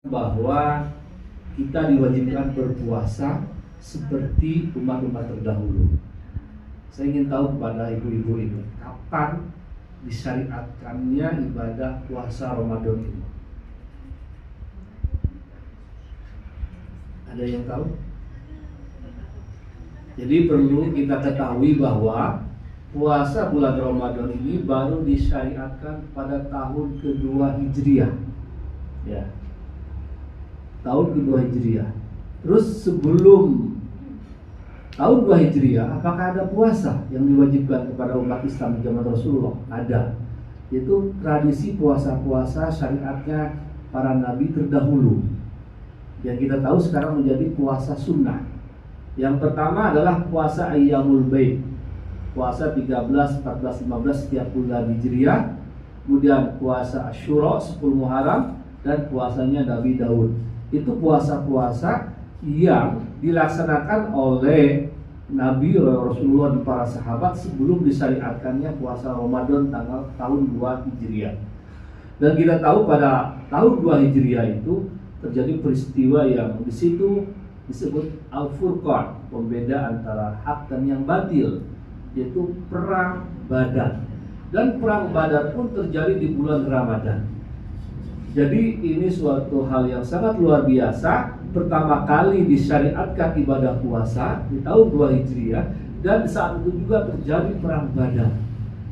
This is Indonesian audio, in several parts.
bahwa kita diwajibkan berpuasa seperti umat-umat terdahulu. Saya ingin tahu kepada ibu-ibu ini, kapan disyariatkannya ibadah puasa Ramadan ini? Ada yang tahu? Jadi perlu kita ketahui bahwa puasa bulan Ramadan ini baru disyariatkan pada tahun kedua Hijriah. Ya. Tahun kedua Hijriah. Terus sebelum tahun 2 Hijriah, apakah ada puasa yang diwajibkan kepada umat Islam di zaman Rasulullah? Ada. Itu tradisi puasa-puasa syariatnya para nabi terdahulu. Yang kita tahu sekarang menjadi puasa sunnah. Yang pertama adalah puasa Ayyamul Baid. Puasa 13, 14, 15 setiap bulan Hijriah. Kemudian puasa Asyura 10 Muharram dan puasanya Nabi Daud. Itu puasa-puasa yang dilaksanakan oleh Nabi Rasulullah dan para sahabat sebelum disyariatkannya puasa Ramadan tahun 2 Hijriah. Dan kita tahu pada tahun 2 Hijriah itu terjadi peristiwa yang di situ disebut Al-Furqan, pembeda antara hak dan yang batil, yaitu perang Badar. Dan perang Badar pun terjadi di bulan Ramadan. Jadi ini suatu hal yang sangat luar biasa. Pertama kali disyariatkan ibadah puasa di tahun 2 Hijriah, dan saat itu juga terjadi perang Badar.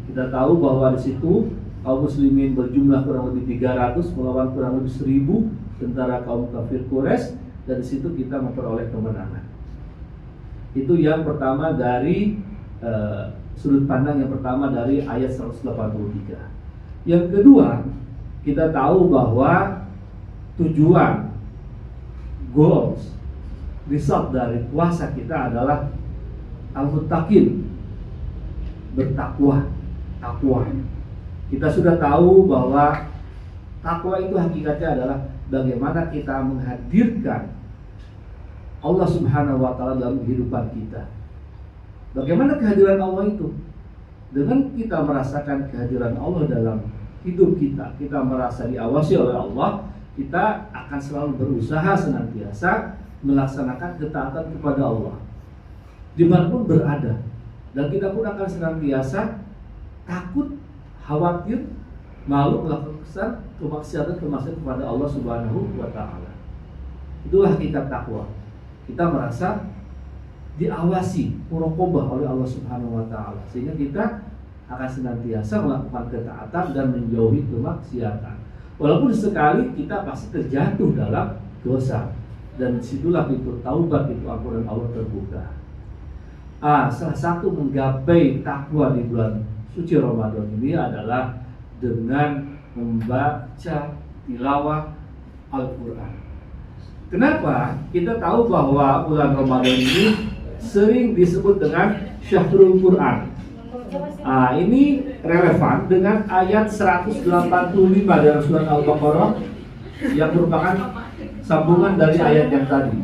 Kita tahu bahwa di situ kaum muslimin berjumlah kurang lebih 300 melawan kurang lebih 1000 tentara kaum kafir Quraisy, dan di situ kita memperoleh kemenangan. Itu yang pertama dari sudut pandang yang pertama dari ayat 183. Yang kedua, kita tahu bahwa tujuan, goals, result dari puasa kita adalah al-muttaqin, bertakwa, takwa. Kita sudah tahu bahwa takwa itu hakikatnya adalah bagaimana kita menghadirkan Allah Subhanahu wa taala dalam kehidupan kita. Bagaimana kehadiran Allah itu? Dengan kita merasakan kehadiran Allah dalam hidup kita, kita merasa diawasi oleh Allah, kita akan selalu berusaha senantiasa melaksanakan ketaatan kepada Allah dimanapun berada. Dan kita pun akan senantiasa takut, khawatir, malu melakukan kemaksiatan kepada Allah Subhanahu wa taala. Itulah hakikat takwa. Kita merasa diawasi, muraqabah oleh Allah Subhanahu wa taala, sehingga kita akan senantiasa melakukan ketaatan dan menjauhi kemaksiatan. Walaupun sekali kita pasti terjatuh dalam dosa, dan disitulah pintu taubat, pintu ampunan Allah terbuka. Salah satu menggapai takwa di bulan suci Ramadan ini adalah dengan membaca tilawah Al-Quran. Kenapa? Kita tahu bahwa bulan Ramadan ini sering disebut dengan Syahrul Quran. Ini relevan dengan ayat 185 dari surat Al-Baqarah yang merupakan sambungan dari ayat yang tadi.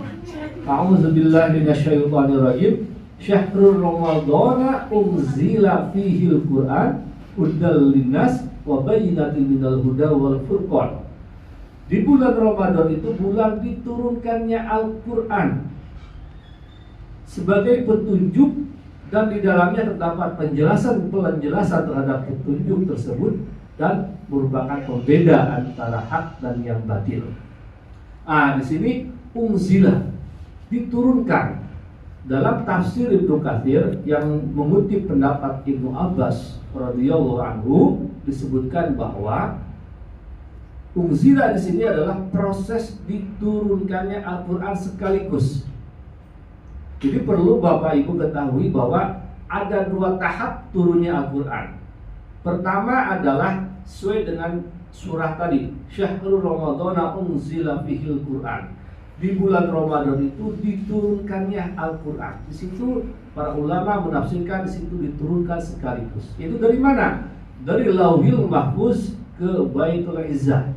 A'udzubillahi minasyaitonirrajim. Syahrul Ramadana unzila fihil Qur'an hudal linnas wa bayyinatin minal huda wal furqan. Di bulan Ramadan itu bulan diturunkannya Al-Qur'an sebagai petunjuk, dan di dalamnya terdapat penjelasan terhadap petunjuk tersebut dan merupakan pembeda antara hak dan yang batil. Di sini unzila, diturunkan. Dalam tafsir Ibnu Katsir yang mengutip pendapat Ibnu Abbas radhiyallahu anhu disebutkan bahwa unzila di sini adalah proses diturunkannya Al-Qur'an sekaligus. Jadi perlu Bapak Ibu ketahui bahwa ada 2 tahap turunnya Al-Quran. Pertama adalah sesuai dengan surah tadi, Syahrul Ramadana unzila fihil Quran. Di bulan Ramadan itu diturunkannya Al-Quran. Di situ para ulama menafsirkan di situ diturunkan sekaligus. Itu dari mana? Dari Lauhil Mahfuz ke Baitul Izzah.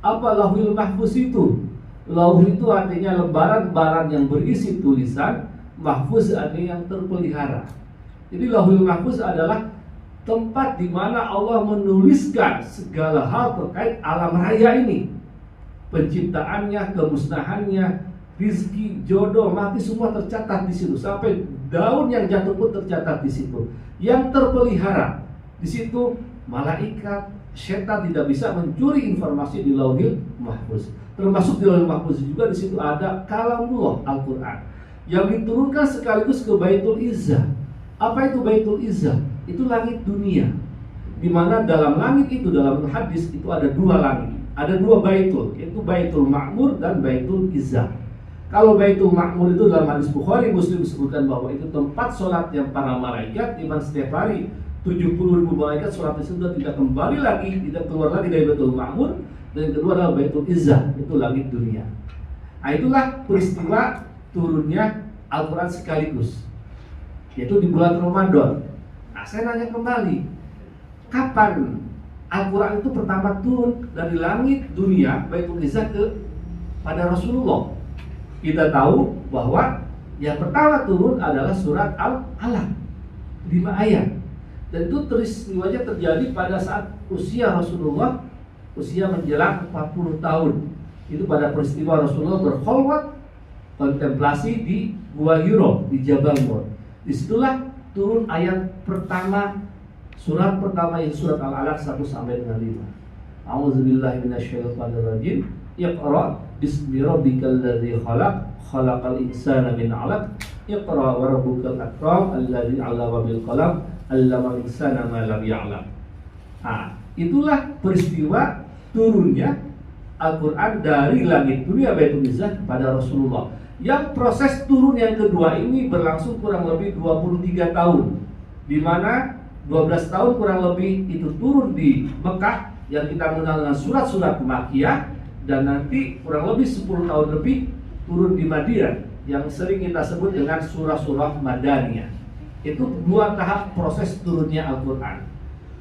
Apa Lauhil Mahfuz itu? Lauh itu artinya lembaran-lembaran yang berisi tulisan, mahfuz artinya yang terpelihara. Jadi Lauhul Mahfuz adalah tempat di mana Allah menuliskan segala hal terkait alam raya ini. penciptaannya, kemusnahannya, rizki, jodoh, mati semua tercatat di situ. Sampai daun yang jatuh pun tercatat di situ. Yang terpelihara di situ malaikat, setan tidak bisa mencuri informasi di Lauhil Mahfuz. Termasuk di Lauhil Mahfuz juga di situ ada kalamullah Al-Qur'an yang diturunkan sekaligus ke Baitul Izzah. Apa itu Baitul Izzah? Itu langit dunia. Di mana dalam langit itu, dalam hadis itu ada dua langit. Ada dua baitul, yaitu Baitul Ma'mur dan Baitul Izzah. Kalau Baitul Ma'mur itu dalam hadis Bukhari Muslim disebutkan bahwa itu tempat sholat yang para malaikat, di mana setiap hari 70.000 malaikat sholat di situ tidak kembali lagi, tidak keluar lagi dari Baitul Ma'mur. Dan yang kedua adalah Baitul Izzah, itu langit dunia. Nah, itulah peristiwa turunnya Al-Quran sekaligus, yaitu di bulan Ramadan. Nah, saya nanya kembali, kapan Al-Quran itu pertama turun dari langit dunia Baitul Izzah pada Rasulullah? Kita tahu bahwa yang pertama turun adalah surat Al-Alaq, 5 ayat. Dan itu peristiwanya terjadi pada saat usia Rasulullah, usia menjelang 40 tahun. Itu pada peristiwa Rasulullah berkholwat kontemplasi di Gua Hiro di Jabal Nur. Disitulah turun ayat pertama, surat pertama itu surat Al-Alaq 1 sampai dengan 5. A'udzubillahi minasyaitonirrajim. Iqra bismi rabbikal ladzi khalaq, khalaqal insana min 'alaq. Iqra wa rabbukal akram alladzi 'allama bil qalam, 'allamal insana ma lam ya'lam. Nah, itulah peristiwa turunnya Al-Quran dari langit dunia Baitul Izzah kepada Rasulullah. Yang proses turun yang kedua ini berlangsung kurang lebih 23 tahun, di mana 12 tahun kurang lebih itu turun di Mekah yang kita mengenal dengan surat-surat Makkiyah, dan nanti kurang lebih 10 tahun lebih turun di Madinah yang sering kita sebut dengan surah-surah Madaniyah. Itu dua tahap proses turunnya Al-Quran.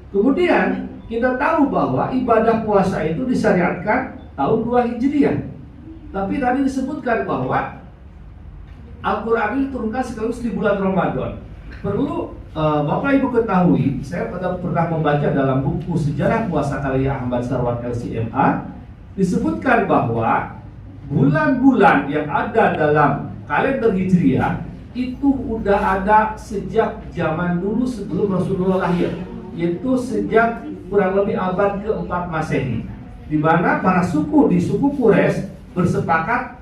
Kemudian kita tahu bahwa ibadah puasa itu disyariatkan tahun 2 Hijriah. Tapi tadi disebutkan bahwa Al-Quran ini diturunkan sekaligus di bulan Ramadan. Perlu Bapak Ibu ketahui, saya pernah membaca dalam buku Sejarah Puasa karya Ahmad Sarwat LCMA, disebutkan bahwa bulan-bulan yang ada dalam kalender Hijriah itu udah ada sejak zaman dulu sebelum Rasulullah lahir, yaitu sejak kurang lebih abad ke-4 Masehi, di mana para suku di suku Quraisy bersepakat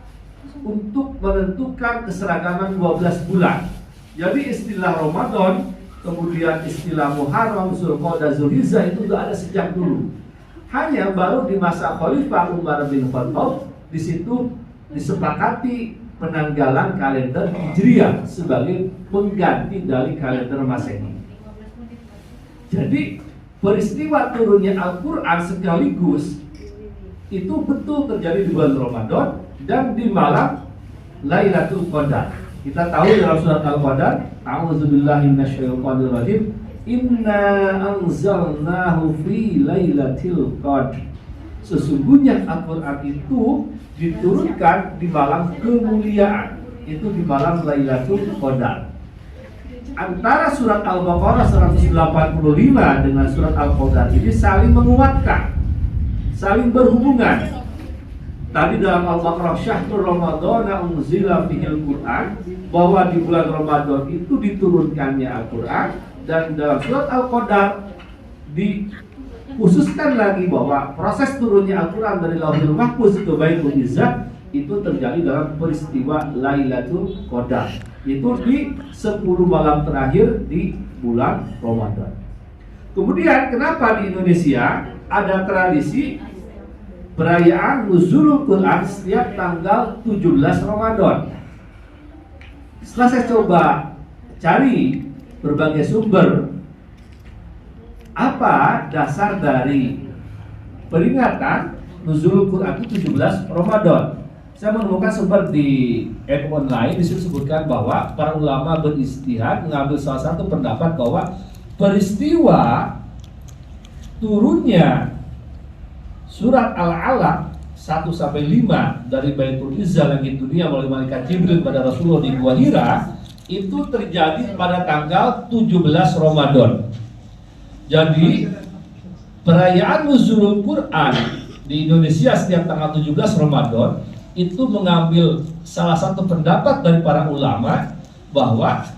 untuk menentukan keseragaman 12 bulan. Jadi istilah Ramadan, kemudian istilah Muharram, Zulqa'dah, Zulhijjah itu sudah ada sejak dulu. Hanya baru di masa Khalifah Umar bin Khattab di situ disepakati penanggalan kalender Hijriah sebagai pengganti dari kalender Masehi. Jadi peristiwa turunnya Al-Quran sekaligus itu betul terjadi di bulan Ramadan dan di malam Lailatul Qadar. Kita tahu dalam surat Al-Qadar, a'udzubillahi minasyaitonirrajim, inna anzalnahu fi lailatul qadr. Sesungguhnya Al-Quran itu diturunkan di malam kemuliaan, itu di malam Lailatul Qadar. Antara surat Al-Baqarah 185 dengan surat Al-Qadar ini saling menguatkan, saling berhubungan. Tadi dalam Al-Baqarah syahrul ramadhana unzila fihil Qur'an, bahwa di bulan Ramadan itu diturunkannya Al-Quran, dan dalam surat Al-Qadar dikhususkan lagi bahwa proses turunnya Al-Quran dari Lauhil Mahfuz ke Baitul Izzah itu terjadi dalam peristiwa Lailatul Qadar, itu di 10 malam terakhir di bulan Ramadan. Kemudian kenapa di Indonesia ada tradisi perayaan Nuzulul Quran setiap tanggal 17 Ramadan? Setelah saya coba cari berbagai sumber, apa dasar dari peringatan Nuzulul Quran itu 17 Ramadan? Saya menemukan sumber di online, disebutkan bahwa para ulama beristihad mengambil salah satu pendapat bahwa peristiwa turunnya surat Al-Alaq 1-5 dari Baitul Izzah langit dunia melalui malaikat Jibril pada Rasulullah di Gua Hira itu terjadi pada tanggal 17 Ramadan. Jadi perayaan Nuzulul Quran di Indonesia setiap tanggal 17 Ramadan itu mengambil salah satu pendapat dari para ulama bahwa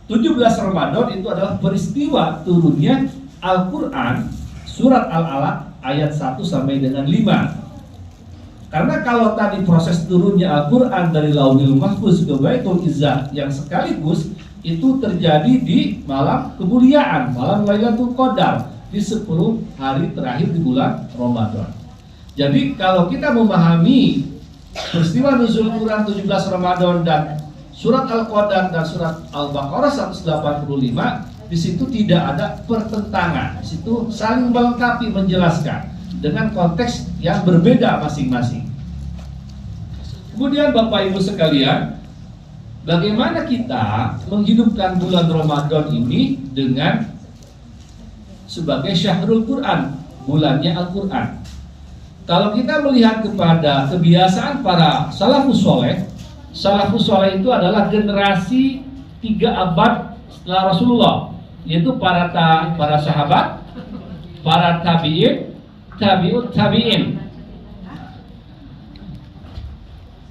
17 Ramadan itu adalah peristiwa turunnya Al-Quran surat Al-Alaq ayat 1 sampai dengan 5. Karena kalau tadi proses turunnya Al-Quran dari Lauhil Mahfuz ke Baitul Izzah yang sekaligus itu terjadi di malam kemuliaan, malam Lailatul Qadar, di 10 hari terakhir di bulan Ramadan. Jadi kalau kita memahami peristiwa nuzul Quran 17 Ramadan dan surat Al-Qadar dan surat Al-Baqarah 185, di situ tidak ada pertentangan. Di situ saling melengkapi, menjelaskan dengan konteks yang berbeda masing-masing. Kemudian Bapak Ibu sekalian, bagaimana kita menghidupkan bulan Ramadan ini dengan sebagai syahrul Quran, bulannya Al-Quran. Kalau kita melihat kepada kebiasaan para salafus soleh itu adalah generasi 3 abad setelah Rasulullah, yaitu para sahabat, para tabi'in, tabi'ut tabi'in.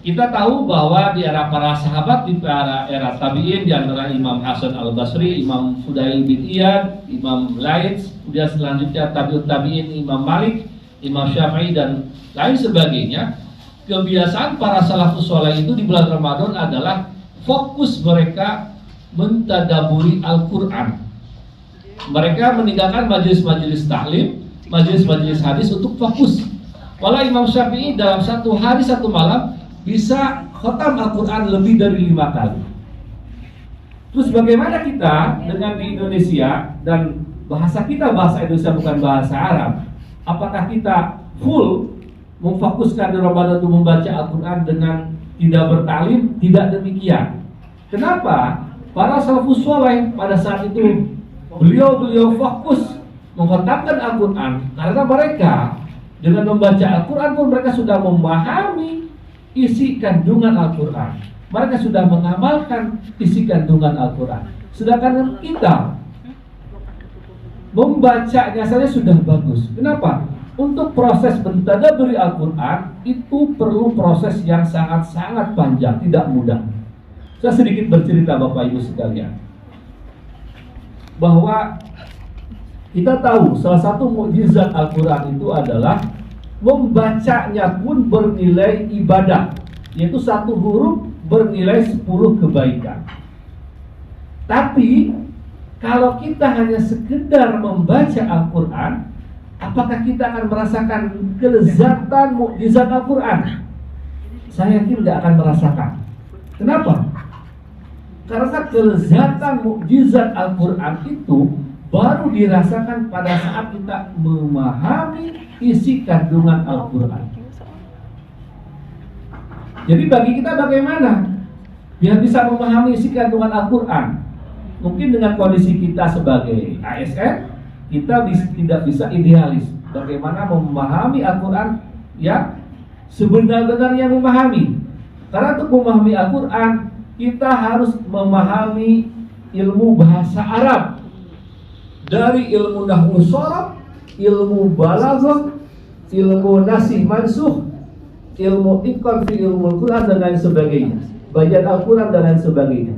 Kita tahu bahwa di era para sahabat, di era tabi'in, di antara Imam Hasan al-Basri, Imam Fudail bin Iyad, Imam Laits, kemudian selanjutnya tabi'ut tabi'in, Imam Malik, Imam Syafi'i dan lain sebagainya. Kebiasaan para salafus saleh itu di bulan Ramadan adalah fokus mereka mentadaburi Al-Quran. Mereka meninggalkan majelis-majelis taklim, majelis-majelis hadis untuk fokus. Walau Imam Syafi'i dalam satu hari satu malam bisa khatam Al-Quran lebih dari 5 kali. Terus bagaimana kita dengan di Indonesia dan bahasa kita bahasa Indonesia bukan bahasa Arab? Apakah kita full memfokuskan di Ramadan untuk membaca Al-Quran dengan tidak bertalim? Tidak demikian. Kenapa? Para salafus saleh pada saat itu beliau fokus mengkhatamkan Al-Quran karena mereka dengan membaca Al-Quran pun mereka sudah memahami isi kandungan Al-Quran. Mereka sudah mengamalkan isi kandungan Al-Quran. Sedangkan kita membacanya saja sudah bagus. Kenapa? Untuk proses mentadaburi Al-Quran itu perlu proses yang sangat-sangat panjang, tidak mudah. Saya sedikit bercerita Bapak Ibu sekalian, bahwa kita tahu salah satu mukjizat Al-Quran itu adalah membacanya pun bernilai ibadah, yaitu satu huruf bernilai 10 kebaikan. Tapi kalau kita hanya sekedar membaca Al-Quran, apakah kita akan merasakan kelezatan mukjizat Al-Quran? Saya yakin tidak akan merasakan. Kenapa? Karena kelezatan mukjizat Al-Quran itu baru dirasakan pada saat kita memahami isi kandungan Al-Quran. Jadi bagi kita bagaimana biar bisa memahami isi kandungan Al-Quran? Mungkin dengan kondisi kita sebagai ASN, kita tidak bisa idealis. Bagaimana memahami Al-Quran yang sebenar-benarnya memahami? Karena untuk memahami Al-Quran, kita harus memahami ilmu bahasa Arab. Dari ilmu nahwu sharaf, ilmu balaghah, ilmu nasih mansuh, ilmu ikon fi ilmu Quran dan lain sebagainya, bagian Al-Quran dan lain sebagainya.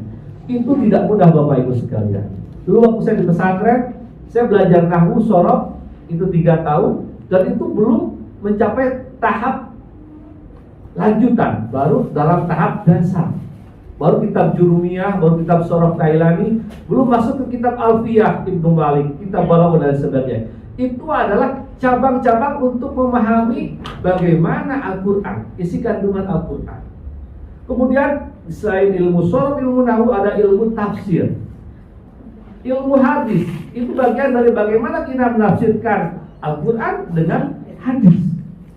Itu tidak mudah Bapak Ibu sekalian. Dulu waktu saya di pesantren, saya belajar nahwu sharaf itu 3 tahun dan itu belum mencapai tahap lanjutan, baru dalam tahap dasar. Baru kitab Jurumiyah, baru kitab Sorof Kailani, belum masuk ke kitab Alfiyah Ibnu Malik, kitab Balaghah dan sebagainya. Itu adalah cabang-cabang untuk memahami bagaimana Al-Quran, isi kandungan Al-Quran. Kemudian selain ilmu sorof, ilmu nahwu, ada ilmu tafsir, ilmu hadis. Itu bagian dari bagaimana kita menafsirkan Al-Quran dengan hadis.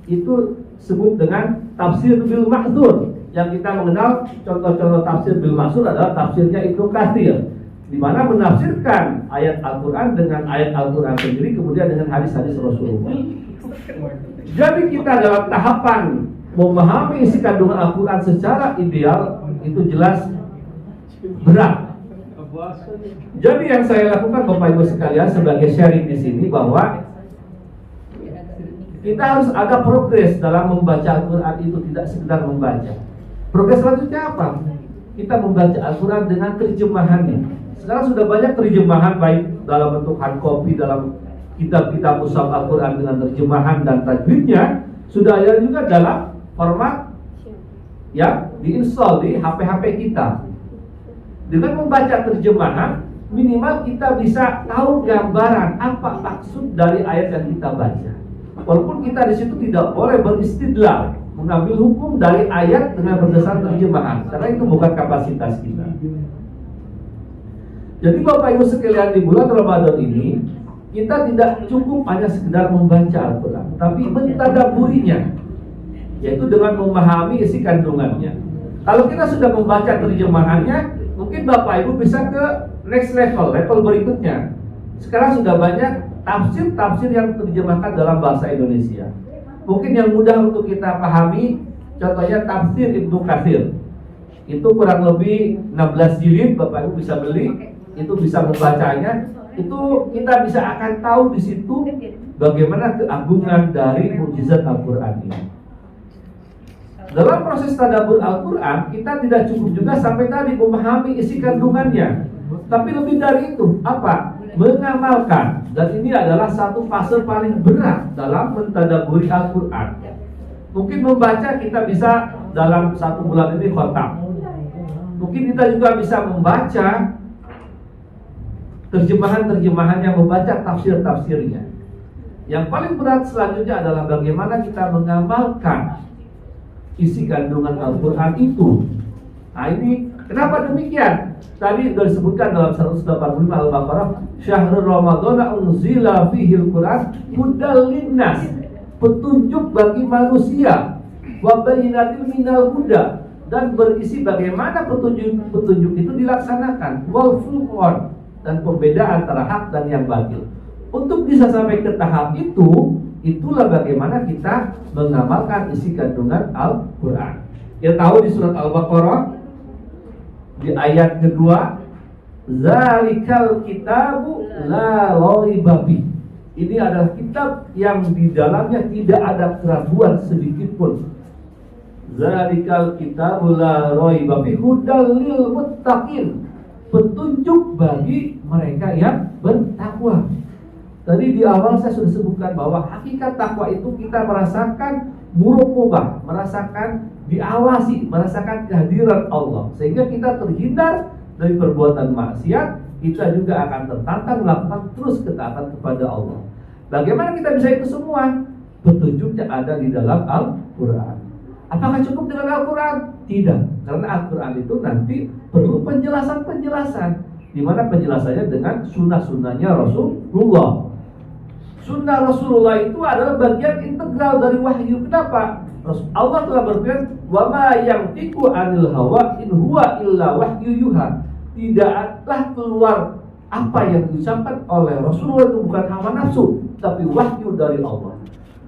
Itu sebut dengan tafsir bil ma'thur. Yang kita mengenal contoh-contoh tafsir bil ma'thur adalah tafsirnya Ibnu Katsir, di mana menafsirkan ayat Al-Quran dengan ayat Al-Quran sendiri, kemudian dengan hadis-hadis Rasulullah. Jadi kita dalam tahapan memahami isi kandungan Al-Quran secara ideal itu jelas berat. Jadi yang saya lakukan Bapak Ibu sekalian sebagai sharing di sini bahwa kita harus ada progres dalam membaca Al-Quran itu, tidak sekedar membaca. Progres selanjutnya apa? Kita membaca Al-Quran dengan terjemahannya. Sekarang sudah banyak terjemahan, baik dalam bentuk hard copy, dalam kitab-kitab mushaf Al-Quran dengan terjemahan dan tajwidnya. Sudah ada juga dalam format ya diinstal di HP-HP kita. Dengan membaca terjemahan, minimal kita bisa tahu gambaran apa maksud dari ayat yang kita baca. Walaupun kita di situ tidak boleh beristidlal, mengambil hukum dari ayat dengan berdasarkan terjemahan, karena itu bukan kapasitas kita. Jadi Bapak Ibu sekalian, di bulan Ramadan ini kita tidak cukup hanya sekedar membaca Al-Quran, tapi mentadabburinya, yaitu dengan memahami isi kandungannya. Kalau kita sudah membaca terjemahannya, mungkin Bapak Ibu bisa ke next level berikutnya. Sekarang sudah banyak tafsir-tafsir yang terjemahkan dalam bahasa Indonesia. Mungkin yang mudah untuk kita pahami, contohnya tafsir Ibnu Katsir. Itu kurang lebih 16 jilid, Bapak Ibu bisa beli, itu bisa membacanya. Itu kita bisa akan tahu di situ bagaimana keagungan dari mukjizat Al-Quran ini. Dalam proses tadabbur Al-Quran, kita tidak cukup juga sampai tadi memahami isi kandungannya, tapi lebih dari itu, apa? Mengamalkan. Dan ini adalah satu fase paling berat dalam mentadabburi Al-Quran. Mungkin membaca kita bisa dalam 1 bulan ini khatam. Mungkin kita juga bisa membaca terjemahan-terjemahannya, membaca tafsir-tafsirnya. Yang paling berat selanjutnya adalah bagaimana kita mengamalkan isi kandungan Al-Quran itu. Nah ini kenapa demikian? Tadi sudah disebutkan dalam 185 Al-Baqarah, Syahrul Ramadhan unzila fihil Quran hudal linnas, petunjuk bagi manusia, wa bayyinatin minal huda, dan berisi bagaimana petunjuk itu dilaksanakan, wal furqan, dan pembedaan antara hak dan yang batil. Untuk bisa sampai ke tahap itu, itulah bagaimana kita mengamalkan isi kandungan Al-Quran. Kita tahu di surat Al-Baqarah di ayat kedua, zalikal kitabu la raiba fi. Ini adalah kitab yang di dalamnya tidak ada keraguan sedikit pun. Zalikal kitabu la raiba fi hudal lil muttaqin, petunjuk bagi mereka yang bertakwa. Tadi di awal saya sudah sebutkan bahwa hakikat takwa itu kita merasakan muraqabah, merasakan diawasi, merasakan kehadiran Allah, sehingga kita terhindar dari perbuatan maksiat. Kita juga akan tertantang melakukan terus ketaatan kepada Allah. Bagaimana kita bisa itu semua? Petunjuknya ada di dalam Al-Quran. Apakah cukup dengan Al-Quran? Tidak, karena Al-Quran itu nanti perlu penjelasan-penjelasan, di mana penjelasannya dengan sunnah-sunnahnya Rasulullah. Sunnah Rasulullah itu adalah bagian integral dari wahyu. Kenapa? Allah telah berfirman, wa ma yantiqu 'anil hawa in huwa illa wahyu yuha. Tidaklah keluar apa yang diucapkan oleh Rasulullah itu bukan hawa nafsu, tapi wahyu dari Allah.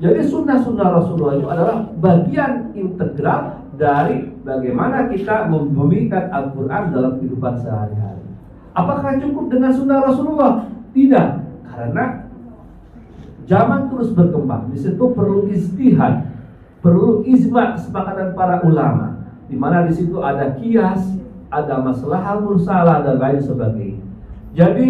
Jadi sunnah-sunnah Rasulullah itu adalah bagian integral dari bagaimana kita membumikan Al-Quran dalam kehidupan sehari-hari. Apakah cukup dengan sunnah Rasulullah? Tidak, karena zaman terus berkembang. Di situ perlu ijtihad, perlu ijma' kesepakatan para ulama, di mana di situ ada qiyas, ada maslahah mursalah dan lain sebagainya. Jadi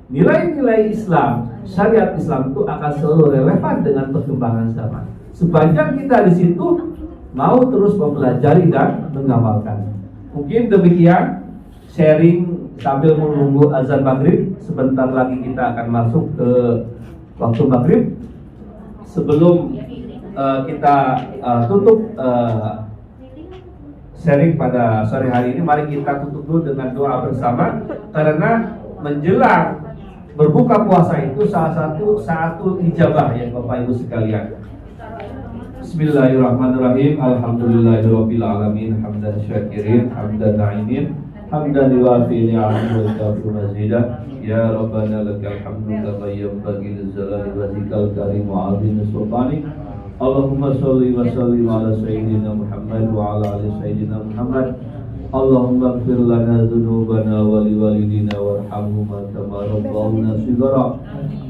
nilai-nilai Islam, syariat Islam itu akan selalu relevan dengan perkembangan zaman. Sepanjang kita di situ mau terus mempelajari dan mengamalkan. Mungkin demikian sharing sambil menunggu azan maghrib. Sebentar lagi kita akan masuk ke waktu maghrib. Sebelum kita tutup sharing pada sore hari ini, mari kita tutup dulu dengan doa bersama, karena menjelang berbuka puasa itu salah satu saatul ijabah ya Bapak Ibu sekalian. Bismillahirrahmanirrahim. Alhamdulillahirabbil alamin, hamdan syakirin, hamdan na'imin, hamdan liwafi ni'amahu wa kafu mazidah. Ya Rabbana lakal hamdu kama yanbaghi lijalali wajhikal karim wa 'azimi sultanik. Allahumma sholli wa sallim ala sayyidina Muhammad wa ala ali sayyidina Muhammad. Allahumma ighfir lana dhunubana wa liwalidina warhamhuma kama rabbawna shighara.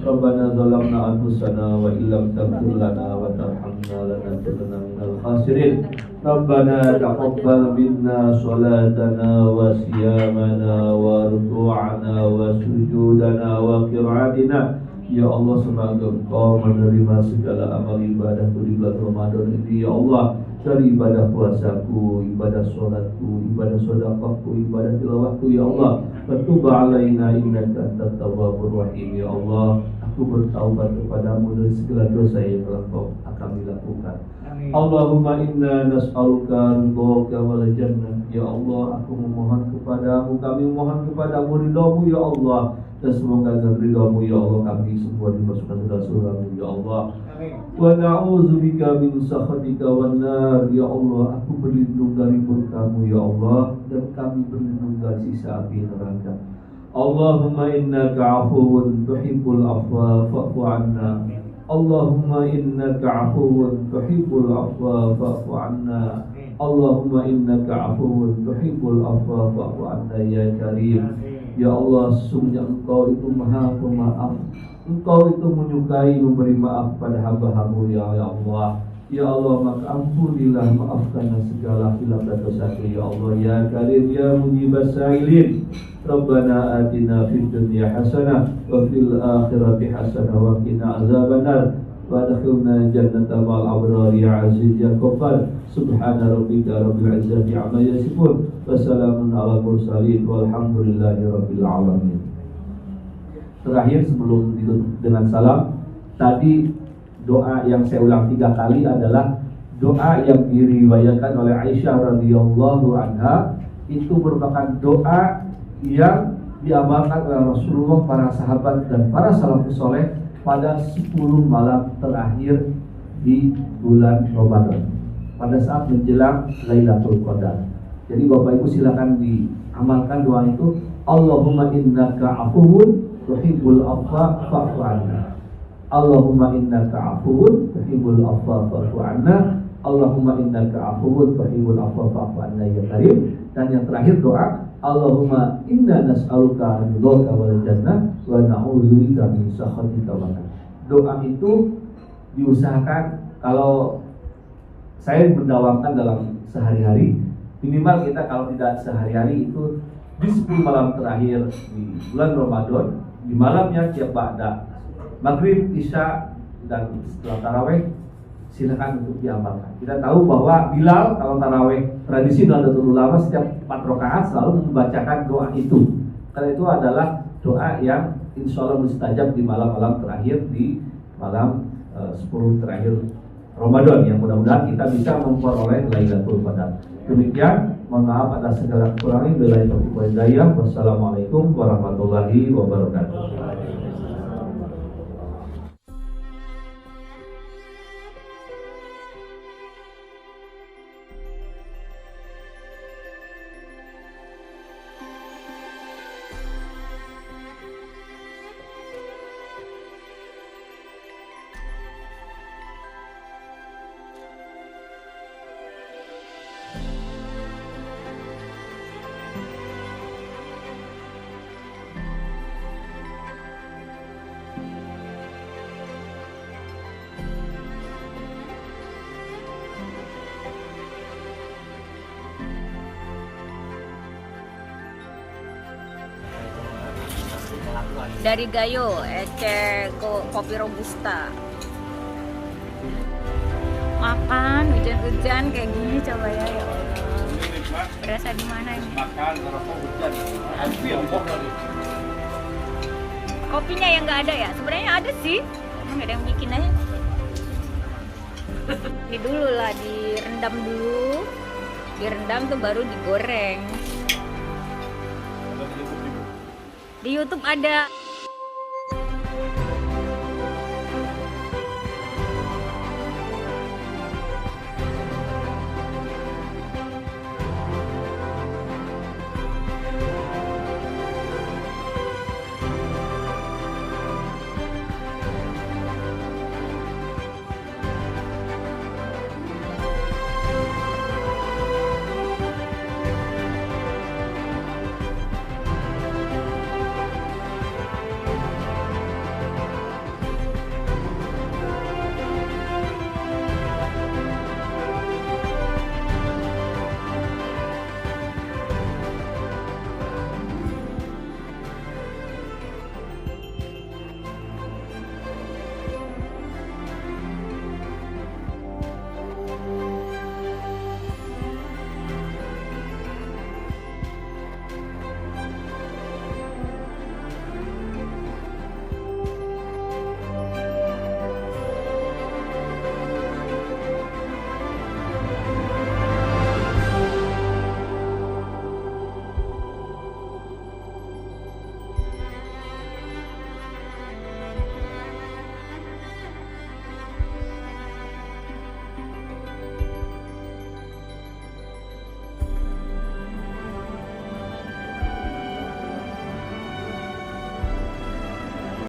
Rabbana zalamna anfusana wa illam taghfir lana wa tarhamna lanakunanna minal khasirin. Rabbana taqabbal minna salatana wa siyamana wa ruku'ana wa sujudana wa qira'atina. Ya Allah, semoga Engkau menerima segala amal ibadahku di bulan Ramadan ini. Ya Allah, dari ibadah puasaku, ibadah sholatku, ibadah sedekahku, ibadah tilawahku. Ya Allah, bertuba alaina innaka antat tawwabur rahim. Ya Allah, aku bertaubat kepadamu dari segala dosa yang telah kami lakukan. Allahumma inna nas'aluka ridhaka wal jannah. Ya Allah, aku memohon kepadamu, kami memohon kepadamu ridhamu ya Allah. Dan semoga dengan ridhamu ya Allah kami semua dimasukkan ke dalam surgamu ya Allah. Wa na'udzubika min sakhatika wan nar. Ya Allah, aku berlindung dari murkamu ya Allah, dan kami berlindung dari siksa api neraka. Allahumma innaka afuwun tuhibbul afwa fa'fu 'anna. Allahumma innaka afuwun tuhibbul afwa fa'fu 'anna. Allahumma innaka afuwun tuhibbul afwa fa'fu 'anna ya karim. Ya Allah, sesungguhnya Engkau itu Maha Pemaaf. Engkau itu menyukai memberi maaf pada hamba-Mu ya Allah. Ya Allah, maka ampunilah, maafkanlah segala hilaf dan dosaku ya Allah ya Karim ya Mujibas Sa'ilin. Rabbana atina fid dunya hasanah wa fil akhirati hasanah wa qina azabannar. Wa adkhilna jannata ma'al abrar ya aziz ya ghaffar. Subhana rabbika rabbil izzati amma yasifun wa salamun alal mursalin walhamdulillahi rabbil alamin. Terakhir sebelum ditutup dengan salam, tadi doa yang saya ulang 3 kali adalah doa yang diriwayatkan oleh Aisyah radhiyallahu anha. Itu merupakan doa yang diamalkan oleh Rasulullah, para sahabat dan para salafus soleh pada 10 malam terakhir di bulan Ramadan, pada saat menjelang Lailatul Qadar. Jadi Bapak Ibu silakan diamalkan doa itu. Allahumma innaka afuwun tuhibbul afwa fa'fu 'anna. Allahumma innaka afuwun tuhibbul afwa fa'fu 'anna. Allahumma innaka afuwun tuhibbul afwa fa'fu 'anna ya karim. Dan yang terakhir doa, Allahumma inna nas'aluka ridhaka wal jannah wa na'udzubika min sakhatika wan nar. Doa itu diusahakan, kalau saya mendawamkan dalam sehari-hari, minimal kita kalau tidak sehari-hari itu di 10 malam terakhir di bulan Ramadan, di malamnya tiap ba'da maghrib, isya, dan setelah taraweh, silakan untuk diamalkan. Kita tahu bahwa Bilal kalau taraweh tradisi Nahdlatul Ulama setiap 4 rakaat selalu membacakan doa itu. Karena itu adalah doa yang insya Allah mustajab di malam-malam terakhir, di malam 10 terakhir Ramadan, yang mudah-mudahan kita bisa memperoleh Lailatul Qadar. Demikian, mohon maaf atas segala kekurangan. Billahi taufiq wal hidayah. Wassalamualaikum warahmatullahi wabarakatuh. Dari Gayo, Ece kopi robusta. Makan hujan-hujan kayak gini coba ya Allah. Berasa di mana ini? Makan rokok hujan. Kopinya yang nggak ada ya? Sebenarnya ada sih, nggak ada yang bikin aja. Ini dulu lah, direndam dulu. Direndam tuh baru digoreng. Di YouTube ada.